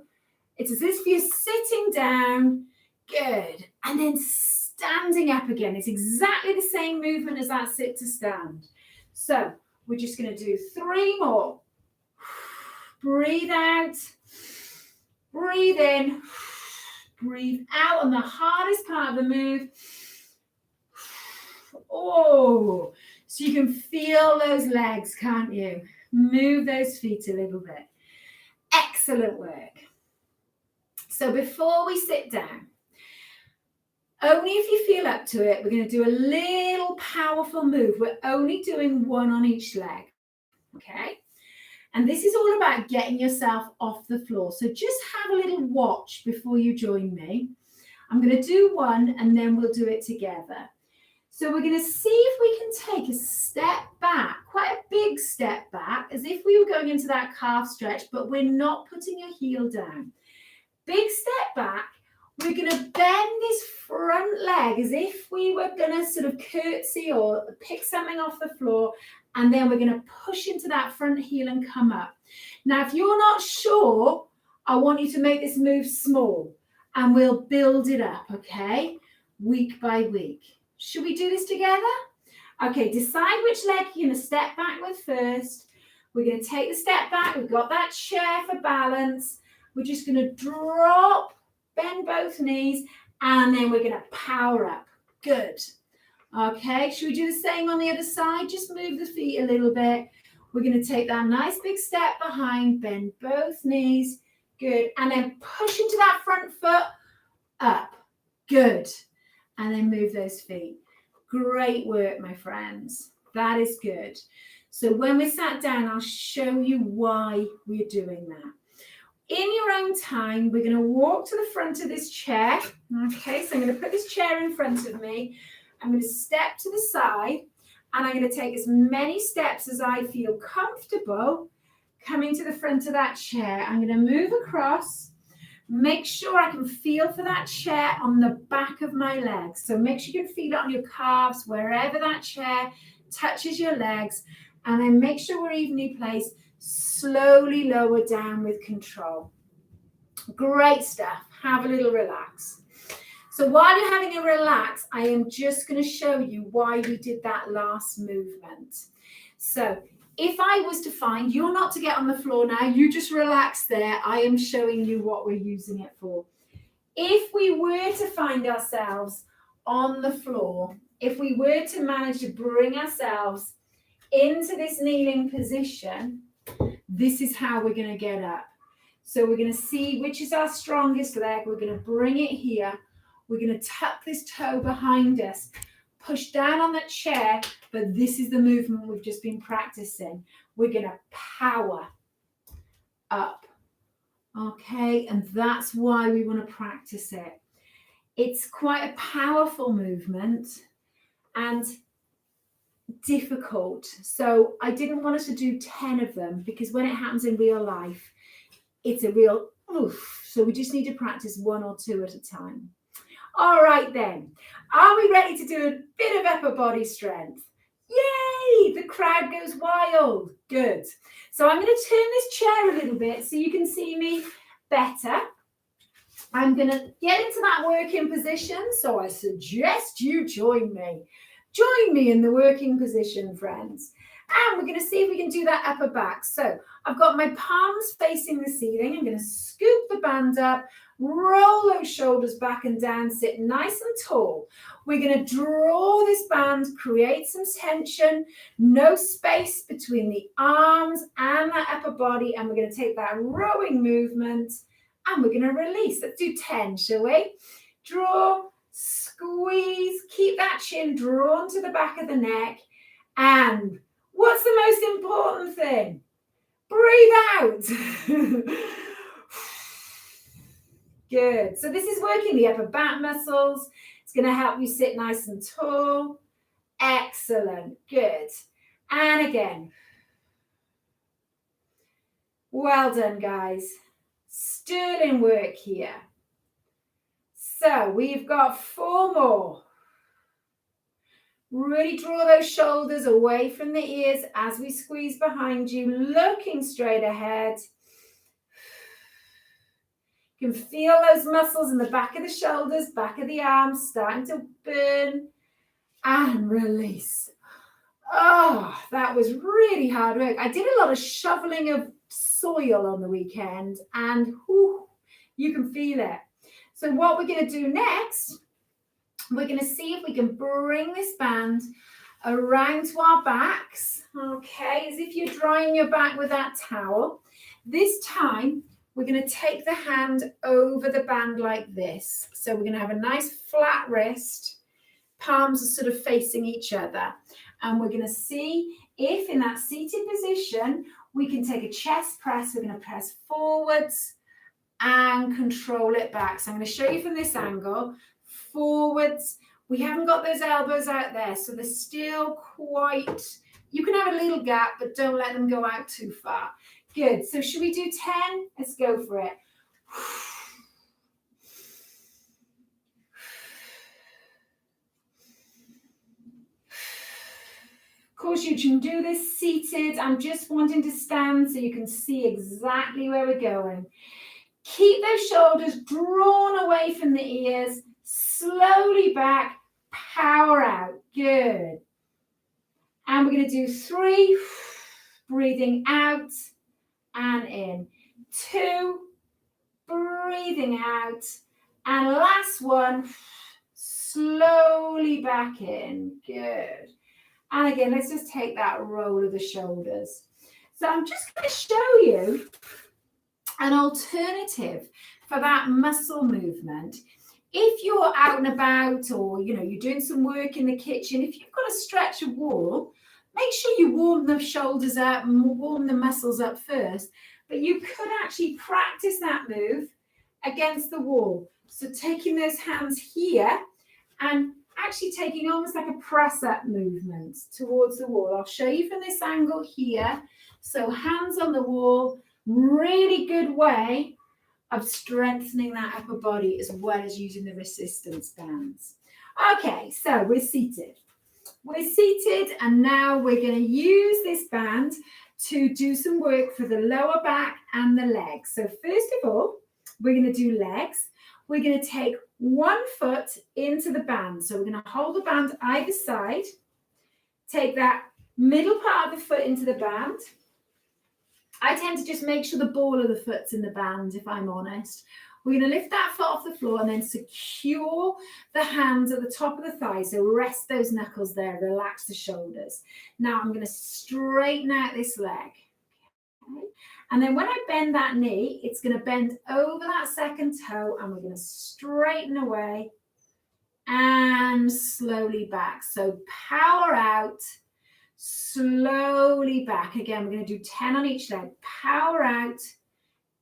It's as if you're sitting down. Good. And then standing up again. It's exactly the same movement as that sit to stand. So we're just going to do 3 more. Breathe out, breathe in, breathe out on the hardest part of the move. Oh, so you can feel those legs, can't you? Move those feet a little bit. Excellent work. So before we sit down, only if you feel up to it, we're going to do a little powerful move. We're only doing one on each leg, okay? And this is all about getting yourself off the floor. So just have a little watch before you join me. I'm going to do one and then we'll do it together. So we're going to see if we can take a step back, quite a big step back, as if we were going into that calf stretch, but we're not putting your heel down. Big step back. We're going to bend this front leg as if we were going to sort of curtsy or pick something off the floor. And then we're going to push into that front heel and come up. Now, if you're not sure, I want you to make this move small and we'll build it up, okay? Week by week. Should we do this together? Okay, decide which leg you're going to step back with first. We're going to take the step back. We've got that chair for balance. We're just going to drop, bend both knees, and then we're going to power up. Good. Okay, should we do the same on the other side? Just move the feet a little bit. We're going to take that nice big step behind, bend both knees. Good. And then push into that front foot, up. Good. And then move those feet. Great work, my friends. That is good. So when we sat down, I'll show you why we're doing that. In your own time, we're going to walk to the front of this chair. Okay, so I'm going to put this chair in front of me. I'm going to step to the side and I'm going to take as many steps as I feel comfortable coming to the front of that chair. I'm going to move across, make sure I can feel for that chair on the back of my legs. So make sure you can feel it on your calves, wherever that chair touches your legs, and then make sure we're evenly placed. Slowly lower down with control. Great stuff. Have a little relax. So while you're having a relax, I am just going to show you why we did that last movement. So if I was to find, you're not to get on the floor now, you just relax there. I am showing you what we're using it for. If we were to find ourselves on the floor, if we were to manage to bring ourselves into this kneeling position, this is how we're going to get up. So we're going to see which is our strongest leg. We're going to bring it here. We're going to tuck this toe behind us, push down on that chair, but this is the movement we've just been practicing. We're going to power up. Okay, and that's why we want to practice it. It's quite a powerful movement and difficult. So I didn't want us to do 10 of them because when it happens in real life, it's a real oof. So we just need to practice 1 or 2 at a time. All right then. Are we ready to do a bit of upper body strength? Yay! The crowd goes wild. Good. So I'm going to turn this chair a little bit so you can see me better. I'm going to get into that working position. So I suggest you join me. Join me in the working position, friends. And we're going to see if we can do that upper back. So I've got my palms facing the ceiling. I'm going to scoop the band up, roll those shoulders back and down, sit nice and tall. We're going to draw this band, create some tension, no space between the arms and that upper body. And we're going to take that rowing movement and we're going to release. Let's do 10, shall we? Draw, squeeze, keep that chin drawn to the back of the neck. And what's the most important thing? Breathe out. Good. So this is working the upper back muscles. It's going to help you sit nice and tall. Excellent. Good. And again. Well done, guys. Sterling work here. So we've got 4 more. Really draw those shoulders away from the ears as we squeeze behind you, looking straight ahead. You can feel those muscles in the back of the shoulders, back of the arms starting to burn. And release. Oh, that was really hard work. I did a lot of shoveling of soil on the weekend and whew, you can feel it. So what we're going to do next, we're going to see if we can bring this band around to our backs, okay, as if you're drying your back with that towel. This time, we're going to take the hand over the band like this. So we're going to have a nice flat wrist, palms are sort of facing each other. And we're going to see if in that seated position, we can take a chest press. We're going to press forwards and control it back. So I'm going to show you from this angle, forwards. We haven't got those elbows out there, so they're still quite, you can have a little gap, but don't let them go out too far. Good. So should we do 10? Let's go for it. Of course, you can do this seated. I'm just wanting to stand so you can see exactly where we're going. Keep those shoulders drawn away from the ears. Slowly back, power out. Good. And we're going to do 3, breathing out and in. 2, breathing out. And last one, slowly back in. Good. And again, let's just take that roll of the shoulders. So I'm just going to show you an alternative for that muscle movement. If you're out and about, or you're doing some work in the kitchen, if you've got to stretch a wall, make sure you warm the shoulders up and warm the muscles up first. But you could actually practice that move against the wall. So taking those hands here and actually taking almost like a press-up movement towards the wall. I'll show you from this angle here. So hands on the wall, really good way of strengthening that upper body as well as using the resistance bands. Okay, so we're seated. We're seated, and now we're going to use this band to do some work for the lower back and the legs. So first of all, we're going to do legs. We're going to take one foot into the band. So we're going to hold the band either side. Take that middle part of the foot into the band. I tend to just make sure the ball of the foot's in the band, if I'm honest. We're going to lift that foot off the floor and then secure the hands at the top of the thigh. So rest those knuckles there, relax the shoulders. Now I'm going to straighten out this leg. Okay. And then when I bend that knee, it's going to bend over that second toe and we're going to straighten away and slowly back. So power out, slowly back. Again, we're going to do 10 on each leg. Power out.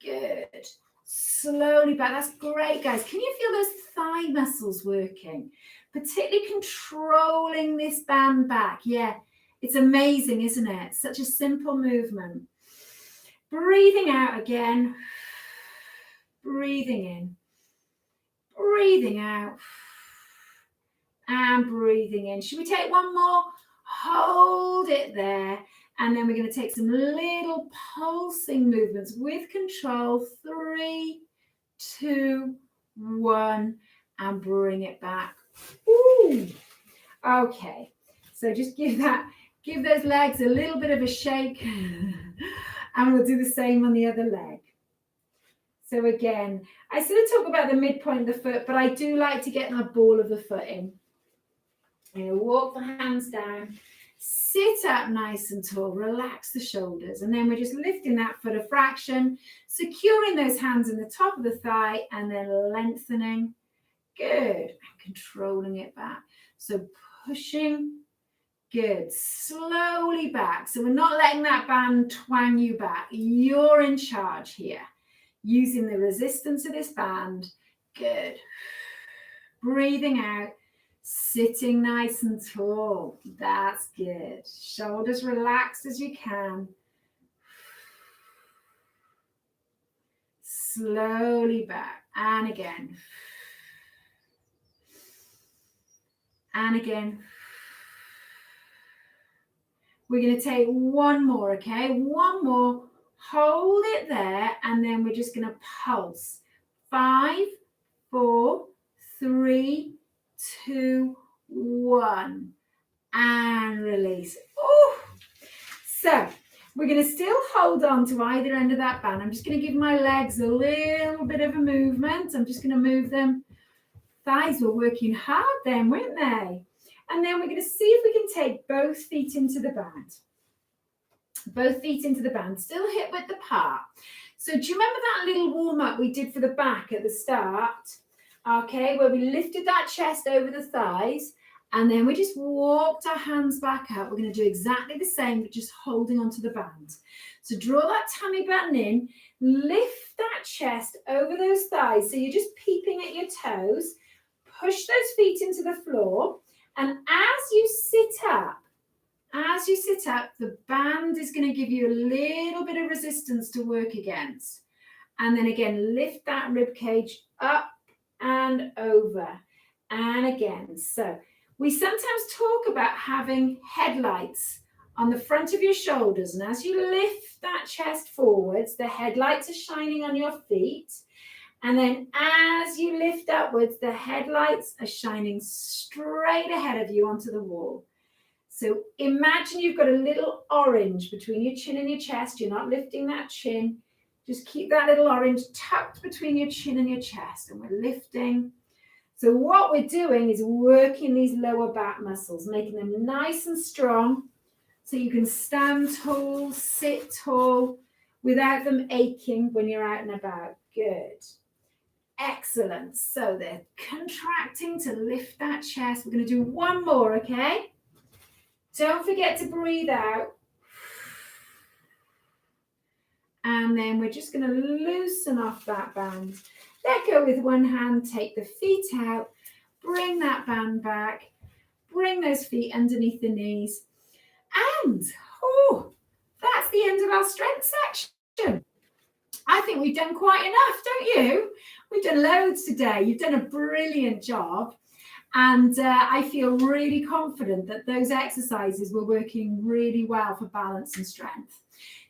Good. Slowly back. That's great, guys. Can you feel those thigh muscles working? Particularly controlling this band back. Yeah, it's amazing, isn't it? Such a simple movement. Breathing out again. Breathing in. Breathing out. And breathing in. Should we take one more? Hold it there. And then we're going to take some little pulsing movements with control. 3, 2, 1. And bring it back. Ooh. Okay. So just give those legs a little bit of a shake. And we'll do the same on the other leg. So again, I sort of talk about the midpoint of the foot, but I do like to get my ball of the foot in. And walk the hands down, sit up nice and tall, relax the shoulders. And then we're just lifting that foot a fraction, securing those hands in the top of the thigh and then lengthening. Good. And controlling it back. So pushing. Good. Slowly back. So we're not letting that band twang you back. You're in charge here. Using the resistance of this band. Good. Breathing out. Sitting nice and tall. That's good. Shoulders relaxed as you can. Slowly back. And again. And again. We're going to take one more, okay? One more. Hold it there. And then we're just going to pulse. 5, 4, 3, 2, 1. And release. Oh! So we're going to still hold on to either end of that band. I'm just going to give my legs a little bit of a movement. I'm just going to move them. Thighs were working hard then, weren't they? And then we're going to see if we can take both feet into the band. Both feet into the band, still hip width apart. So do you remember that little warm-up we did for the back at the start? Okay, where we lifted that chest over the thighs, and then we just walked our hands back up. We're going to do exactly the same, but just holding onto the band. So draw that tummy button in, lift that chest over those thighs. So you're just peeping at your toes, push those feet into the floor, and as you sit up, the band is going to give you a little bit of resistance to work against. And then again, lift that rib cage up and over and again. So we sometimes talk about having headlights on the front of your shoulders. And as you lift that chest forwards, the headlights are shining on your feet. And then as you lift upwards, the headlights are shining straight ahead of you onto the wall. So imagine you've got a little orange between your chin and your chest. You're not lifting that chin. Just keep that little orange tucked between your chin and your chest. And we're lifting. So what we're doing is working these lower back muscles, making them nice and strong so you can stand tall, sit tall, without them aching when you're out and about. Good. Excellent. So they're contracting to lift that chest. We're going to do one more, okay? Don't forget to breathe out. And then we're just going to loosen off that band. Let go with one hand, take the feet out, bring that band back, bring those feet underneath the knees. And, that's the end of our strength section. I think we've done quite enough, don't you? We've done loads today. You've done a brilliant job. And I feel really confident that those exercises were working really well for balance and strength.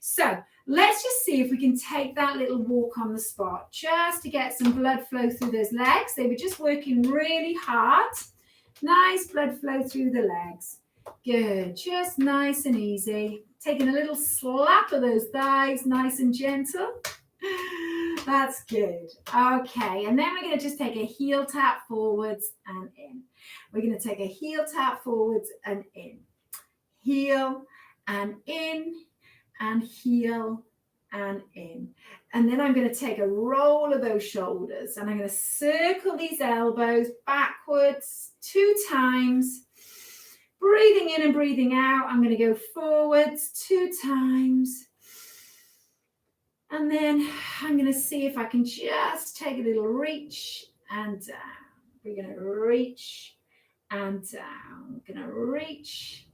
So let's just see if we can take that little walk on the spot just to get some blood flow through those legs. They were just working really hard. Nice blood flow through the legs. Good, just nice and easy. Taking a little slap of those thighs, nice and gentle. That's good. Okay, and then we're going to just take a heel tap forwards and in. We're going to take a heel tap forwards and in. Heel and in and heel and in. And then I'm going to take a roll of those shoulders and I'm going to circle these elbows backwards 2 times. Breathing in and breathing out. I'm going to go forwards 2 times. And then I'm going to see if I can just take a little reach and down. We're going to reach and down. We're going to reach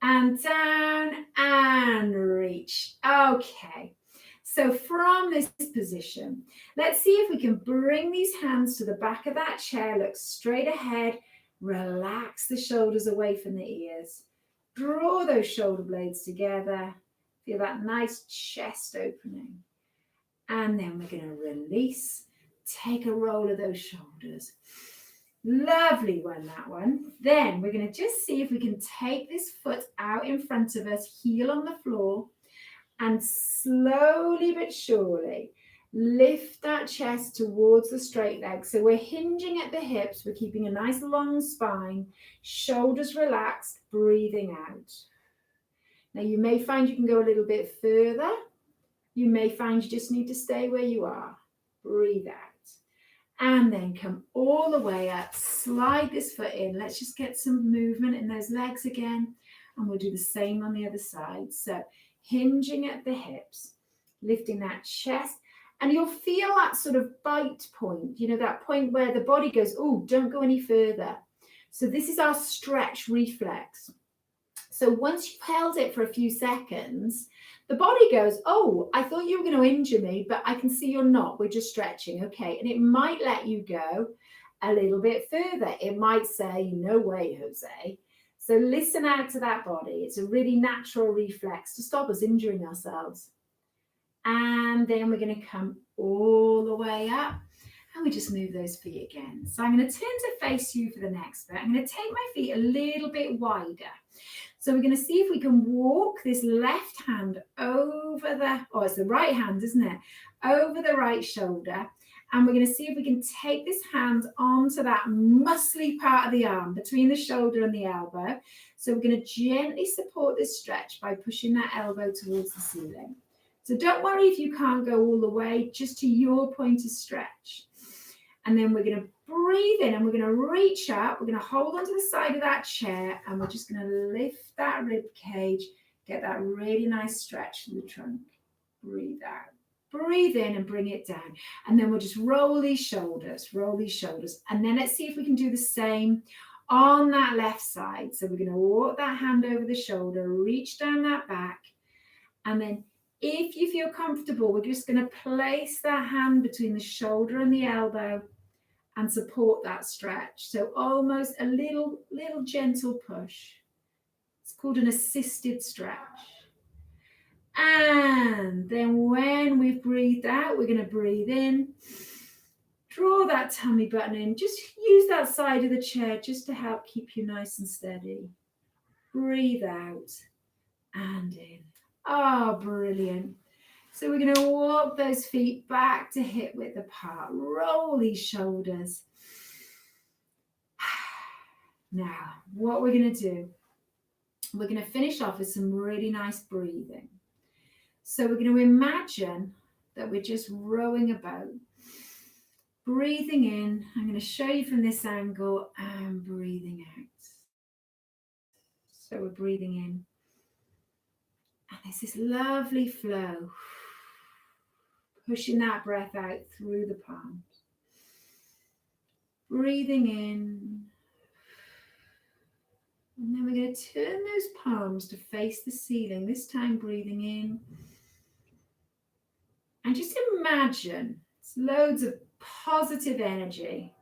and down and reach. Okay. So from this position, let's see if we can bring these hands to the back of that chair. Look straight ahead. Relax the shoulders away from the ears. Draw those shoulder blades together. Feel that nice chest opening. And then we're going to release. Take a roll of those shoulders. Lovely one, that one. Then we're going to just see if we can take this foot out in front of us, heel on the floor, and slowly but surely lift that chest towards the straight leg. So we're hinging at the hips. We're keeping a nice long spine, shoulders relaxed, breathing out. Now you may find you can go a little bit further. You may find you just need to stay where you are. Breathe out. And then come all the way up. Slide this foot in. Let's just get some movement in those legs again. And we'll do the same on the other side. So hinging at the hips, lifting that chest. And you'll feel that sort of bite point, you know, that point where the body goes, oh, don't go any further. So this is our stretch reflex. So once you've held it for a few seconds, the body goes, oh, I thought you were going to injure me, but I can see you're not. We're just stretching. Okay. And it might let you go a little bit further. It might say, no way, Jose. So listen out to that body. It's a really natural reflex to stop us injuring ourselves. And then we're going to come all the way up. And we just move those feet again. So I'm going to turn to face you for the next bit. I'm going to take my feet a little bit wider. So we're going to see if we can walk this left hand over the, it's the right hand, isn't it? Over the right shoulder. And we're going to see if we can take this hand onto that muscly part of the arm between the shoulder and the elbow. So we're going to gently support this stretch by pushing that elbow towards the ceiling. So don't worry if you can't go all the way, just to your point of stretch. And then we're going to breathe in and we're going to reach up. We're going to hold onto the side of that chair and we're just going to lift that rib cage, get that really nice stretch from the trunk. Breathe out. Breathe in and bring it down. And then we'll just roll these shoulders. And then let's see if we can do the same on that left side. So we're going to walk that hand over the shoulder, reach down that back. And then if you feel comfortable, we're just going to place that hand between the shoulder and the elbow and support that stretch. So almost a little gentle push. It's called an assisted stretch. And then when we've breathed out, we're going to breathe in. Draw that tummy button in. Just use that side of the chair just to help keep you nice and steady. Breathe out and in. Oh, brilliant. So we're going to walk those feet back to hip width apart. Roll these shoulders. Now, what we're going to do, we're going to finish off with some really nice breathing. So we're going to imagine that we're just rowing a boat. Breathing in, I'm going to show you from this angle, and breathing out. So we're breathing in. And there's this lovely flow. Pushing that breath out through the palms. Breathing in. And then we're going to turn those palms to face the ceiling, this time breathing in. And just imagine it's loads of positive energy.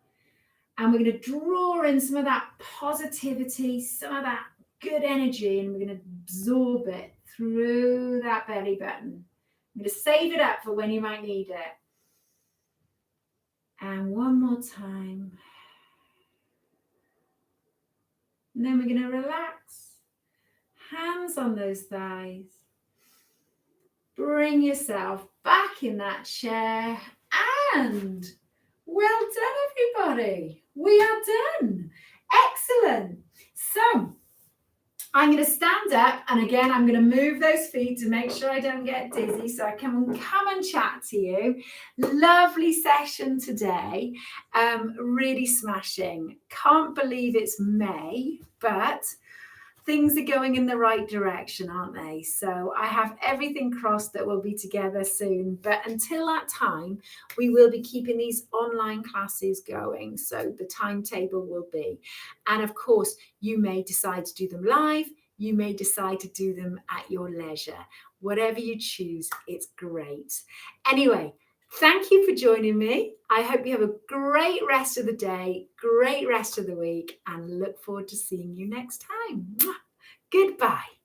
And we're going to draw in some of that positivity, some of that good energy, and we're going to absorb it through that belly button. I'm going to save it up for when you might need it. And one more time. And then we're going to relax. Hands on those thighs. Bring yourself back in that chair. And well done, everybody. We are done. Excellent. So I'm going to stand up, and again, I'm going to move those feet to make sure I don't get dizzy so I can come and chat to you. Lovely session today. Really smashing. Can't believe it's May, but things are going in the right direction, aren't they? So I have everything crossed that we'll be together soon. But until that time, we will be keeping these online classes going. So the timetable will be. And of course, you may decide to do them live. You may decide to do them at your leisure. Whatever you choose, it's great. Anyway, thank you for joining me. I hope you have a great rest of the day, great rest of the week, and look forward to seeing you next time. Goodbye.